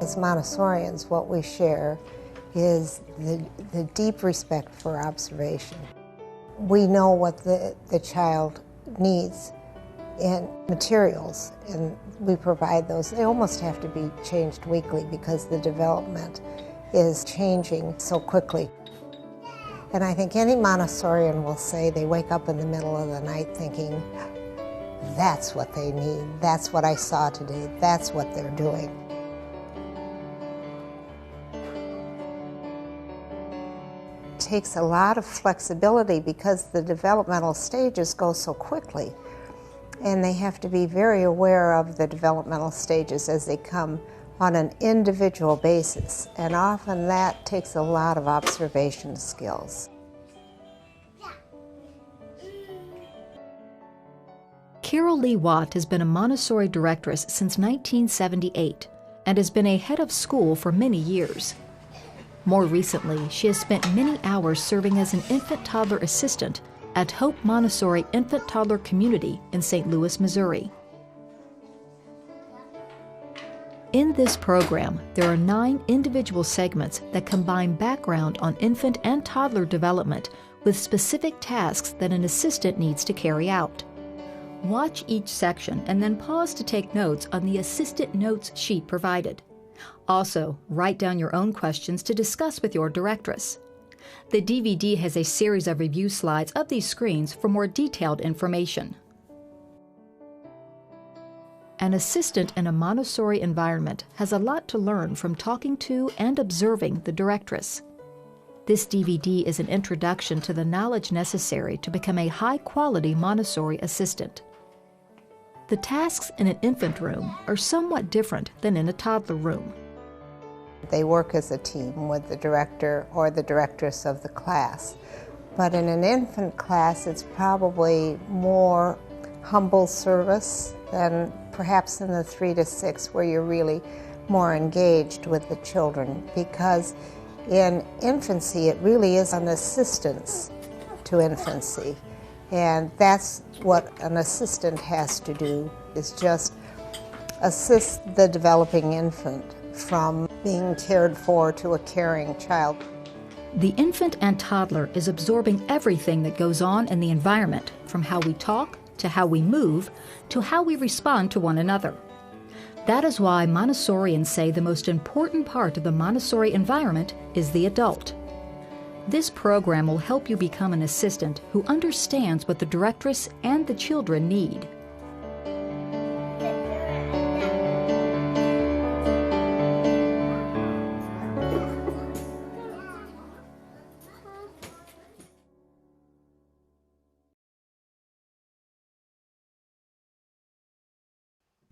As Montessorians, what we share is the deep respect for observation. We know what the child needs in materials, and we provide those. They almost have to be changed weekly because the development is changing so quickly. And I think any Montessorian will say they wake up in the middle of the night thinking, that's what they need, that's what I saw today, that's what they're doing. It takes a lot of flexibility because the developmental stages go so quickly, and they have to be very aware of the developmental stages as they come on an individual basis, and often that takes a lot of observation skills. Carol Lee Watt has been a Montessori directress since 1978 and has been a head of school for many years. More recently, she has spent many hours serving as an infant-toddler assistant at Hope Montessori Infant-Toddler Community in St. Louis, Missouri. In this program, there are 9 individual segments that combine background on infant and toddler development with specific tasks that an assistant needs to carry out. Watch each section and then pause to take notes on the assistant notes sheet provided. Also, write down your own questions to discuss with your directress. The DVD has a series of review slides of these screens for more detailed information. An assistant in a Montessori environment has a lot to learn from talking to and observing the directress. This DVD is an introduction to the knowledge necessary to become a high-quality Montessori assistant. The tasks in an infant room are somewhat different than in a toddler room. They work as a team with the director or the directress of the class. But in an infant class, it's probably more humble service than perhaps in the 3 to 6, where you're really more engaged with the children, because in infancy, it really is an assistance to infancy. And that's what an assistant has to do, is just assist the developing infant from being cared for to a caring child. The infant and toddler is absorbing everything that goes on in the environment, from how we talk, to how we move, to how we respond to one another. That is why Montessorians say the most important part of the Montessori environment is the adult. This program will help you become an assistant who understands what the directress and the children need.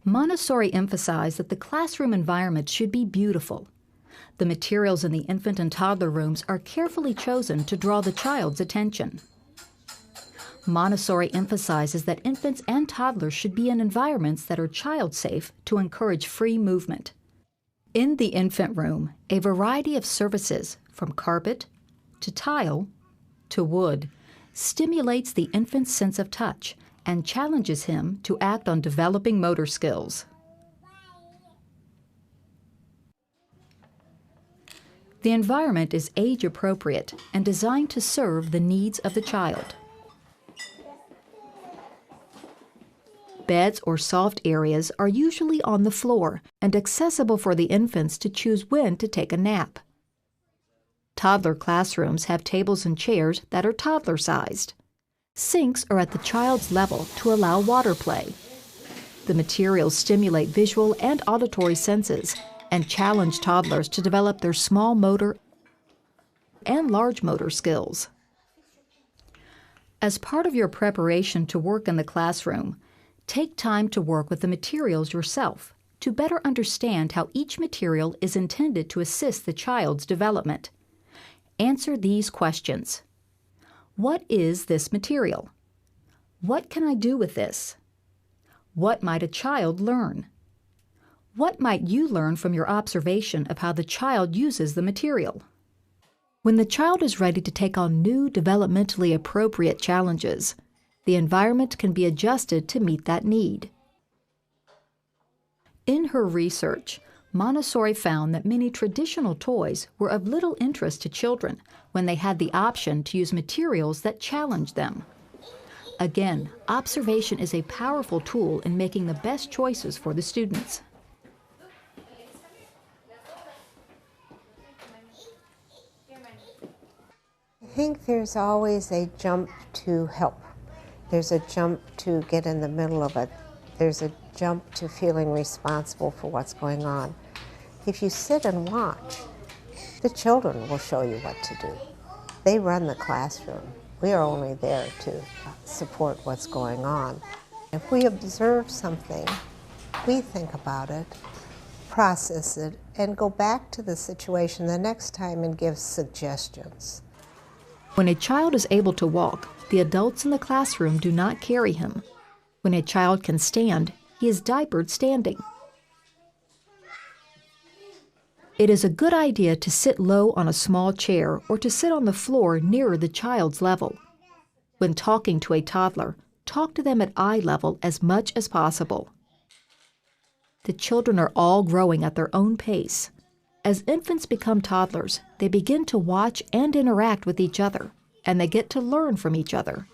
Montessori emphasized that the classroom environment should be beautiful. The materials in the infant and toddler rooms are carefully chosen to draw the child's attention. Montessori emphasizes that infants and toddlers should be in environments that are child-safe to encourage free movement. In the infant room, a variety of surfaces, from carpet to tile to wood, stimulates the infant's sense of touch and challenges him to act on developing motor skills. The environment is age-appropriate and designed to serve the needs of the child. Beds or soft areas are usually on the floor and accessible for the infants to choose when to take a nap. Toddler classrooms have tables and chairs that are toddler-sized. Sinks are at the child's level to allow water play. The materials stimulate visual and auditory senses and challenge toddlers to develop their small motor and large motor skills. As part of your preparation to work in the classroom, take time to work with the materials yourself to better understand how each material is intended to assist the child's development. Answer these questions. What is this material? What can I do with this? What might a child learn? What might you learn from your observation of how the child uses the material? When the child is ready to take on new developmentally appropriate challenges, the environment can be adjusted to meet that need. In her research, Montessori found that many traditional toys were of little interest to children when they had the option to use materials that challenged them. Again, observation is a powerful tool in making the best choices for the students. I think there's always a jump to help. There's a jump to get in the middle of it. There's a jump to feeling responsible for what's going on. If you sit and watch, the children will show you what to do. They run the classroom. We are only there to support what's going on. If we observe something, we think about it, process it, and go back to the situation the next time and give suggestions. When a child is able to walk, the adults in the classroom do not carry him. When a child can stand, he is diapered standing. It is a good idea to sit low on a small chair or to sit on the floor nearer the child's level. When talking to a toddler, talk to them at eye level as much as possible. The children are all growing at their own pace. As infants become toddlers, they begin to watch and interact with each other, and they get to learn from each other.